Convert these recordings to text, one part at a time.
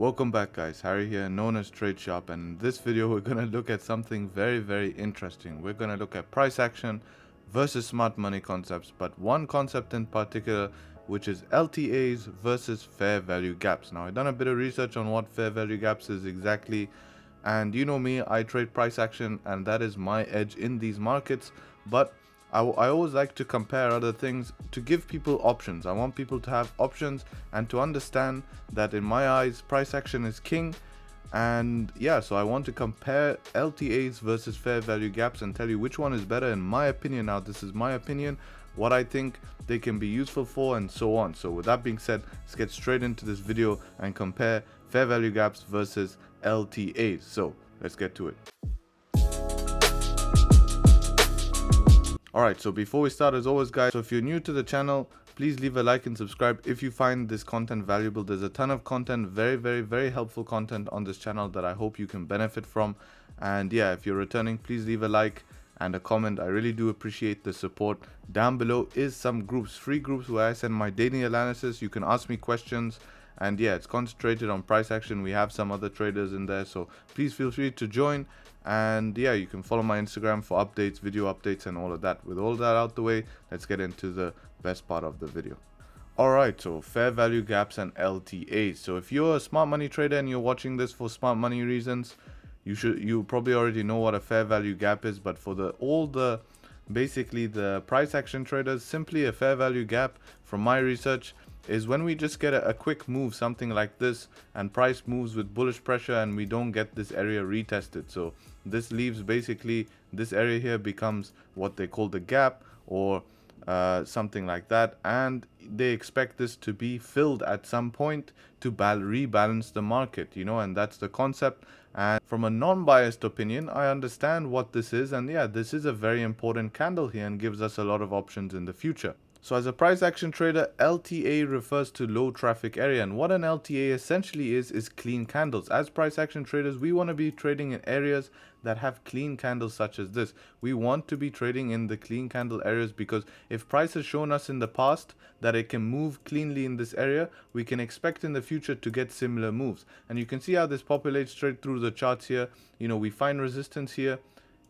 Welcome back guys, Harry here, known as Trade Sharp, and in this video we're going to look at something very interesting. We're going to look at price action versus smart money concepts, but one concept in particular, which is LTAs versus fair value gaps. Now I've done a bit of research on what fair value gaps is exactly, and you know me, I trade price action and that is my edge in these markets, but I always like to compare other things to give people options. I want people to have options and to understand that in my eyes, price action is king. And yeah, so I want to compare LTAs versus fair value gaps and tell you which one is better in my opinion. Now, this is my opinion, what I think they can be useful for, and so on. So with that being said, let's get straight into this video and compare fair value gaps versus LTAs. So let's get to it. Alright, so before we start, as always guys, so if you're new to the channel, please leave a like and subscribe if you find this content valuable. There's a ton of content, very helpful content on this channel that I hope you can benefit from. And yeah, if you're returning, please leave a like and a comment. I really do appreciate the support. Down below is some groups, free groups, where I send my daily analysis. You can ask me questions, and yeah, it's concentrated on price action. We have some other traders in there, so please feel free to join. And yeah, you can follow my Instagram for updates, video updates, and all of that. With all that out the way, let's get into the best part of the video. Alright, so fair value gaps and LTAs. So if you're a smart money trader and you're watching this for smart money reasons, you probably already know what a fair value gap is. But for basically the price action traders, simply a fair value gap, from my research, is when we just get a quick move, something like this, and price moves with bullish pressure and we don't get this area retested. So this leaves, basically this area here becomes what they call the gap, or something like that, and they expect this to be filled at some point to rebalance the market, and that's the concept. And from a non-biased opinion, I understand what this is, and yeah, this is a very important candle here and gives us a lot of options in the future. So as a price action trader, LTA refers to low traffic area, and what an LTA essentially is clean candles. As price action traders, we want to be trading in areas that have clean candles such as this. We want to be trading in the clean candle areas, because if price has shown us in the past that it can move cleanly in this area, we can expect in the future to get similar moves. And you can see how this populates straight through the charts here. We find resistance here.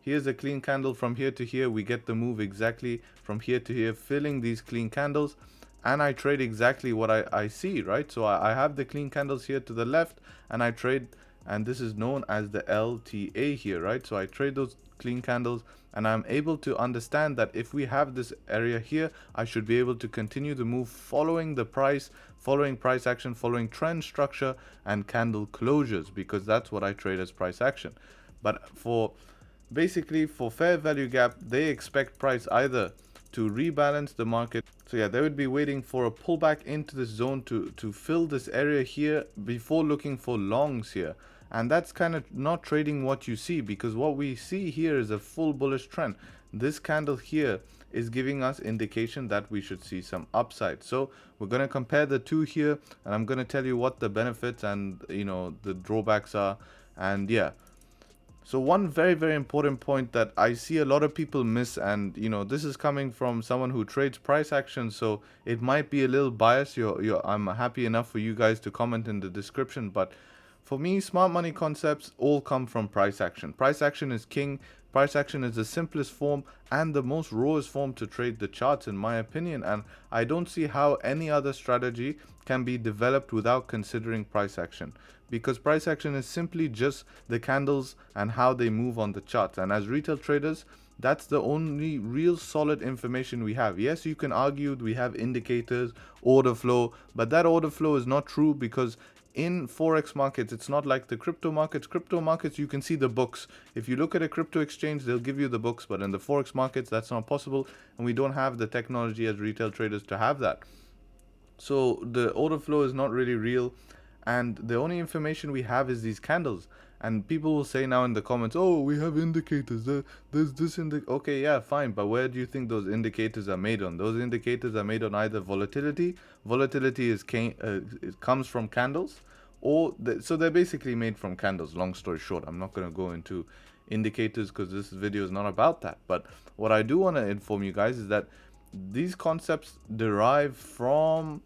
Here's a clean candle. From here to here, we get the move exactly from here to here, filling these clean candles. And I trade exactly what I see, right? So I have the clean candles here to the left, and I trade, and this is known as the LTA here, right? So I trade those clean candles, and I'm able to understand that if we have this area here, I should be able to continue the move following the price, following price action, following trend structure and candle closures, because that's what I trade as price action. But basically for fair value gap, they expect price either to rebalance the market. So yeah, they would be waiting for a pullback into this zone to fill this area here before looking for longs here. And that's kind of not trading what you see, because what we see here is a full bullish trend. This candle here is giving us indication that we should see some upside. So we're going to compare the two here, and I'm going to tell you what the benefits and the drawbacks are. And yeah, so one very important point that I see a lot of people miss, and this is coming from someone who trades price action, so it might be a little biased. I'm happy enough for you guys to comment in the description, but for me, smart money concepts all come from price action. Price action is king. Price action is the simplest form and the most rawest form to trade the charts, in my opinion, and I don't see how any other strategy can be developed without considering price action, because price action is simply just the candles and how they move on the charts. And as retail traders, that's the only real solid information we have. Yes, you can argue we have indicators, order flow, but that order flow is not true, because in forex markets, it's not like the crypto markets. Crypto markets, you can see the books. If you look at a crypto exchange, they'll give you the books, but in the forex markets, that's not possible, and we don't have the technology as retail traders to have that. So the order flow is not really real, and the only information we have is these candles. And people will say now in the comments, oh, we have indicators, there's this okay, yeah, fine, but where do you think those indicators are made on? Those indicators are made on either volatility it comes from candles, or so they're basically made from candles. Long story short, I'm not going to go into indicators because this video is not about that. But what I do want to inform you guys is that these concepts derive from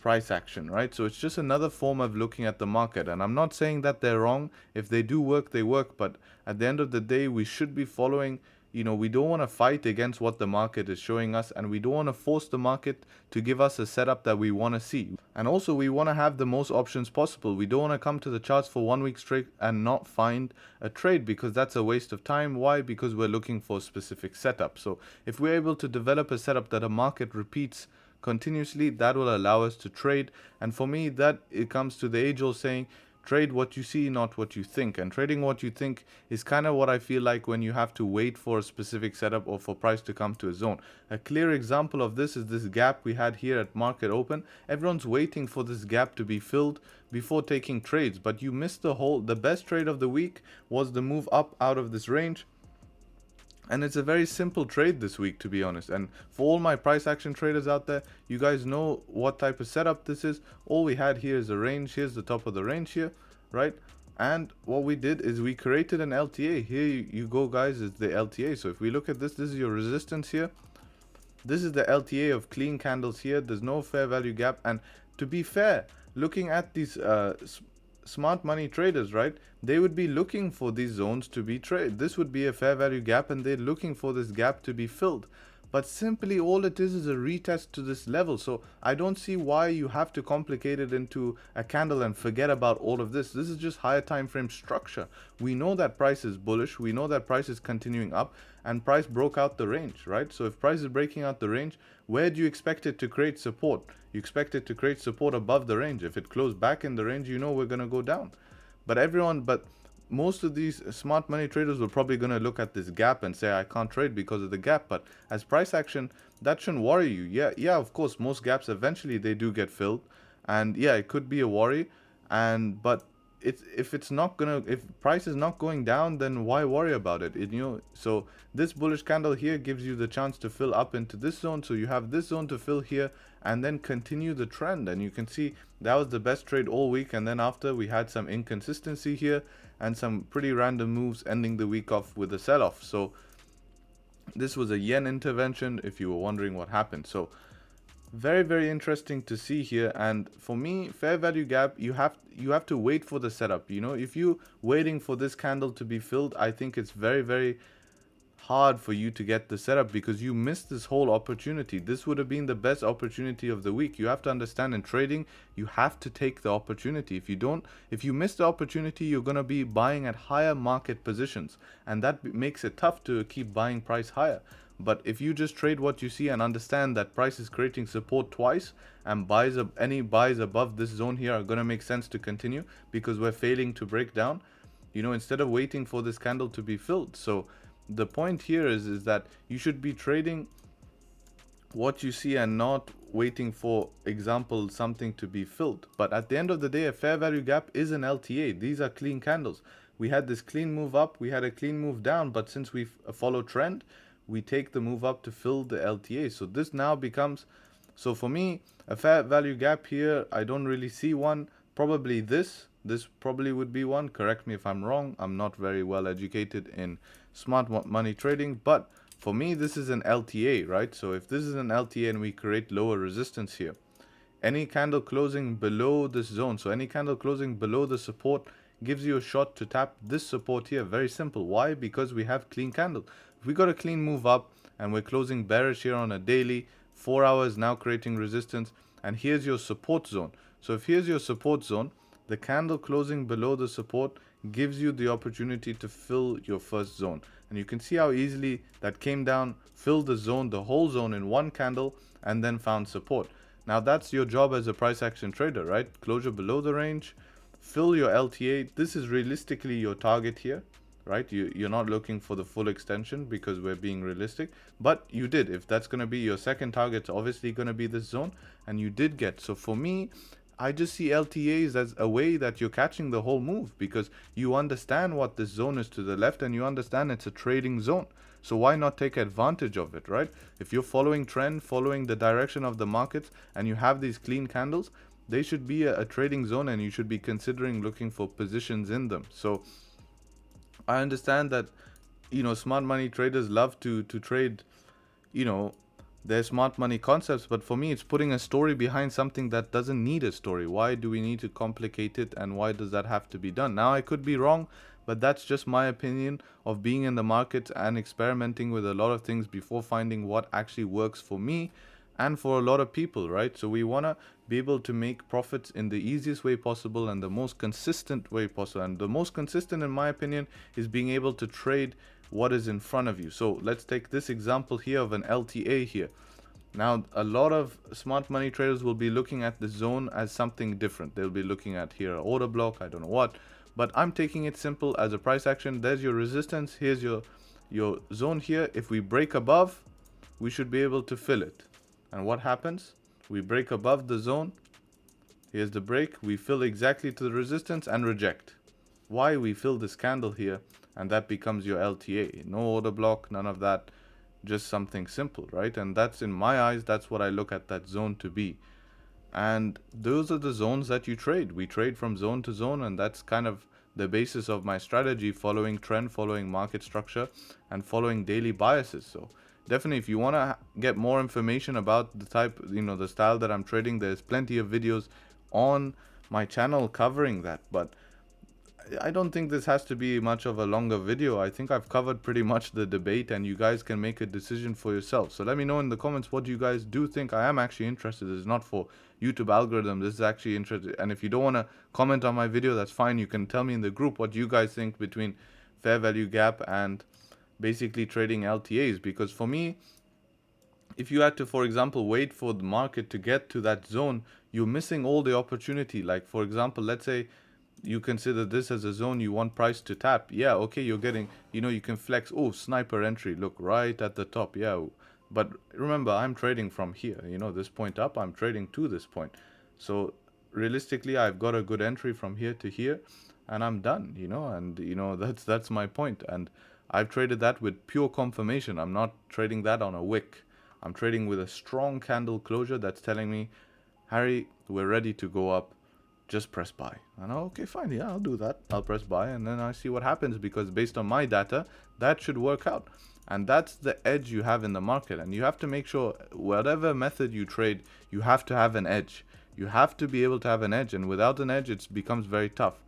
price action, right? So it's just another form of looking at the market. And I'm not saying that they're wrong. If they do work, they work. But at the end of the day, we should be following, we don't want to fight against what the market is showing us, and we don't want to force the market to give us a setup that we want to see. And also, we want to have the most options possible. We don't want to come to the charts for 1 week straight and not find a trade, because that's a waste of time. Why? Because we're looking for a specific setup. So if we're able to develop a setup that a market repeats continuously, that will allow us to trade. And for me, that it comes to the age-old saying, trade what you see, not what you think. And trading what you think is kind of what I feel like when you have to wait for a specific setup or for price to come to a zone. A clear example of this is this gap we had here at market open. Everyone's waiting for this gap to be filled before taking trades, but you missed the best trade of the week was the move up out of this range. And it's a very simple trade this week, to be honest. And for all my price action traders out there, you guys know what type of setup this is. All we had here is a range. Here's the top of the range here, right? And what we did is we created an LTA. Here you go, guys, is the LTA. So if we look at this, this is your resistance here. This is the LTA of clean candles here. There's no fair value gap. And to be fair, looking at these smart money traders, right, they would be looking for these zones to be traded. This would be a fair value gap, and they're looking for this gap to be filled. But simply all it is a retest to this level. So I don't see why you have to complicate it into a candle and forget about all of this. This is just higher time frame structure. We know that price is bullish. We know that price is continuing up, and price broke out the range, right? So if price is breaking out the range, where do you expect it to create support? You expect it to create support above the range. If it closed back in the range, we're going to go down. But most of these smart money traders were probably going to look at this gap and say, I can't trade because of the gap. But as price action, that shouldn't worry you. Yeah, of course, most gaps eventually they do get filled, and yeah, it could be a worry. But if price is not going down, then why worry about it? So this bullish candle here gives you the chance to fill up into this zone. So you have this zone to fill here and then continue the trend. And you can see that was the best trade all week. And then after, we had some inconsistency here and some pretty random moves, ending the week off with a sell-off. So this was a yen intervention, if you were wondering what happened. So very, very interesting to see here. And for me, fair value gap, you have to wait for the setup. If you waiting for this candle to be filled, I think it's very, very hard for you to get the setup, because you missed this whole opportunity. This would have been the best opportunity of the week. You have to understand, in trading, you have to take the opportunity. If you miss the opportunity, you're going to be buying at higher market positions, and that makes it tough to keep buying price higher. But if you just trade what you see and understand that price is creating support twice, and any buys above this zone here are going to make sense to continue, because we're failing to break down, instead of waiting for this candle to be filled. So the point here is that you should be trading what you see and not waiting for, example, something to be filled. But at the end of the day, a fair value gap is an LTA. These are clean candles. We had this clean move up, we had a clean move down, but since we follow trend, we take the move up to fill the LTA. So this now becomes, so for me, a fair value gap here, I don't really see one. Probably this probably would be one. Correct me if I'm wrong. I'm not very well educated in smart money trading, but for me, this is an LTA, right? So if this is an LTA and we create lower resistance here, any candle closing below this zone, so any candle closing below the support, gives you a shot to tap this support here. Very simple. Why? Because we have clean candle. If we got a clean move up and we're closing bearish here on a daily, 4 hours now creating resistance, and here's your support zone. So if here's your support zone, the candle closing below the support gives you the opportunity to fill your first zone. And you can see how easily that came down, filled the zone, the whole zone in one candle, and then found support. Now that's your job as a price action trader, right? Closure below the range, fill your LTA. This is realistically your target here, right? You're not looking for the full extension because we're being realistic, but you did. If that's going to be your second target, it's obviously going to be this zone, and you did get. So for me, I just see LTAs as a way that you're catching the whole move, because you understand what this zone is to the left and you understand it's a trading zone. So why not take advantage of it, right? If you're following trend, following the direction of the markets, and you have these clean candles, they should be a trading zone, and you should be considering looking for positions in them. So I understand that, smart money traders love to trade, they're smart money concepts, but for me it's putting a story behind something that doesn't need a story. Why do we need to complicate it, and why does that have to be done? Now I could be wrong, but that's just my opinion of being in the market and experimenting with a lot of things before finding what actually works for me and for a lot of people, right? So we want to be able to make profits in the easiest way possible and the most consistent way possible. And the most consistent, in my opinion, is being able to trade what is in front of you. So let's take this example here of an LTA here. Now, a lot of smart money traders will be looking at the zone as something different. They'll be looking at here an order block, I don't know what, but I'm taking it simple as a price action. There's your resistance, here's your zone here. If we break above, we should be able to fill it. And what happens? We break above the zone. Here's the break. We fill exactly to the resistance and reject. Why? We fill this candle here, and that becomes your LTA. No order block, none of that. Just something simple, right? And that's, in my eyes, that's what I look at that zone to be. And those are the zones that you trade. We trade from zone to zone, and that's kind of the basis of my strategy, following trend, following market structure, and following daily biases. So definitely, if you want to get more information about the type, the style that I'm trading, there's plenty of videos on my channel covering that. But I don't think this has to be much of a longer video. I think I've covered pretty much the debate, and you guys can make a decision for yourself. So let me know in the comments what you guys do think. I am actually interested. This is not for YouTube algorithm. This is actually interesting. And if you don't want to comment on my video, that's fine. You can tell me in the group what you guys think between fair value gap and basically trading LTAs. Because for me, if you had to, for example, wait for the market to get to that zone, you're missing all the opportunity. Like, for example, let's say you consider this as a zone you want price to tap. Yeah, okay, you're getting, you can flex. Oh, sniper entry, look right at the top. Yeah, but remember, I'm trading from here, this point up, I'm trading to this point. So realistically, I've got a good entry from here to here, and I'm done, and that's my point. And I've traded that with pure confirmation. I'm not trading that on a wick. I'm trading with a strong candle closure that's telling me, Harry, we're ready to go up. Just press buy. And okay, fine, yeah, I'll do that. I'll press buy, and then I see what happens, because based on my data, that should work out. And that's the edge you have in the market. And you have to make sure whatever method you trade, you have to have an edge. You have to be able to have an edge, and without an edge, it becomes very tough.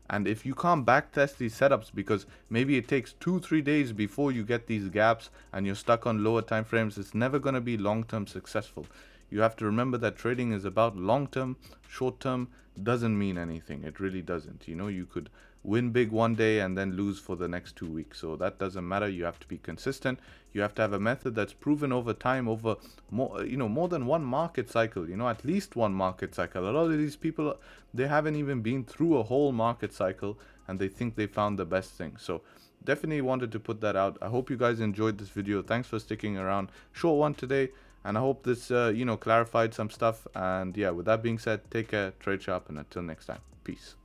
And if you can't backtest these setups, because maybe it takes 2-3 days before you get these gaps and you're stuck on lower time frames, it's never going to be long-term successful. You have to remember that trading is about long-term. Short-term doesn't mean anything. It really doesn't. You could win big one day and then lose for the next 2 weeks. So that doesn't matter. You have to be consistent. You have to have a method that's proven over time, over more than one market cycle, at least one market cycle. A lot of these people, they haven't even been through a whole market cycle, and they think they found the best thing. So definitely wanted to put that out. I hope you guys enjoyed this video. Thanks for sticking around. Short one today. And I hope this, clarified some stuff. And yeah, with that being said, take care, trade sharp, and until next time, peace.